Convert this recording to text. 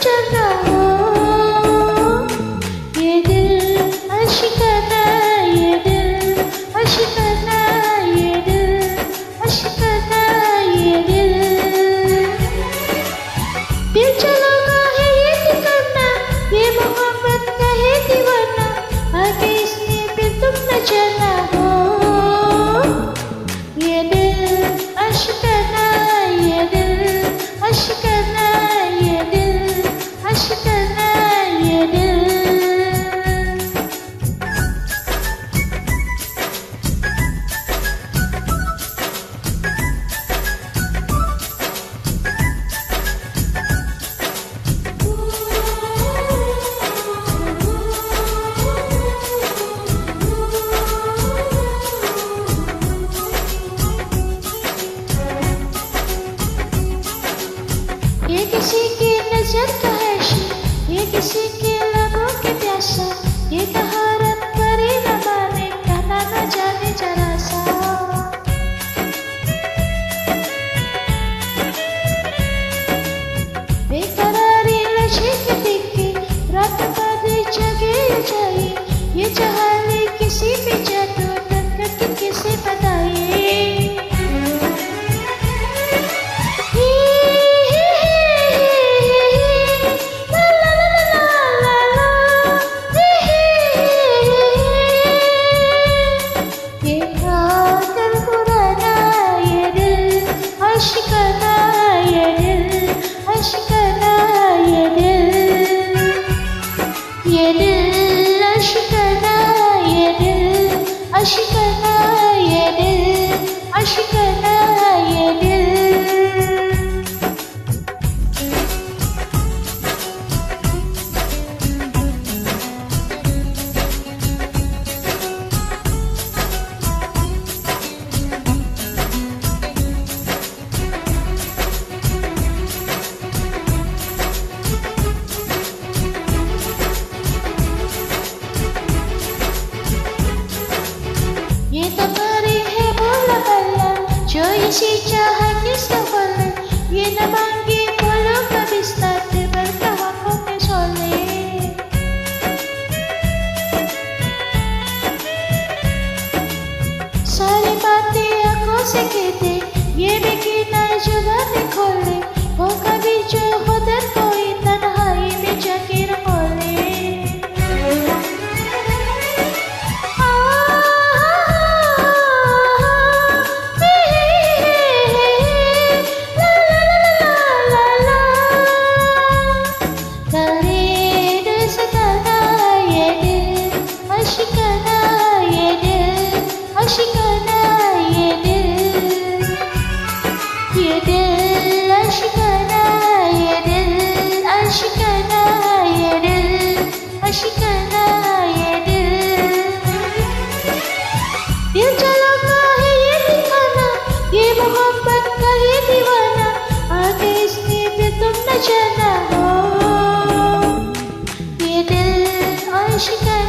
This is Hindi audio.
चलना हो। ये दिल अशिकना, ये दिल अशिकना, ये दिल अशिकना, ये दिल चलोगा है ये ठिकाना, ये मोहब्बत का है दीवाना, आगे इसमें फिर तुम न जाना हो। ये दिल अशिकना, ये दिल अशिकना, ये दिल अशिकना, ये दिल ये किसी की नजर का हैशी, ये किसी के लबों के प्यासा, ये तहारत परी न माने, कहना न जाने जरा सा। बेकरारी नशे के दिखे, रात बाद जगे जाए, ये जहानी किसी भी जादू टक्कर के किसे बताए। अशिकना, ये दिल अशिकना, ये दिल, ये दिल अशिकना, ये दिल अशिकना, ये दिल अशिकना, ये दिल ये तो परी है बोला बल्ला, जो इसी चाहत किसको बोले, ये न मांगे बोलो का बिस्तर टेबल का आंखों में सोले। सारी बातें आंखों से कहते, ये भी कि ना जुबान खोले, वो कभी जो हो दर कोई तन्हाई में जाके खोले। अशिकना, ये दिल अशिकना, ये दिल, ये दिल अशिकना, ये दिल अशिकना, ये दिल अशिकना, ये दिल चलोगा है ये ठिकाना, ये मोहब्बत का है दीवाना, आगे इसमें फिर तुम न जाना हो। ये दिल अशिकना।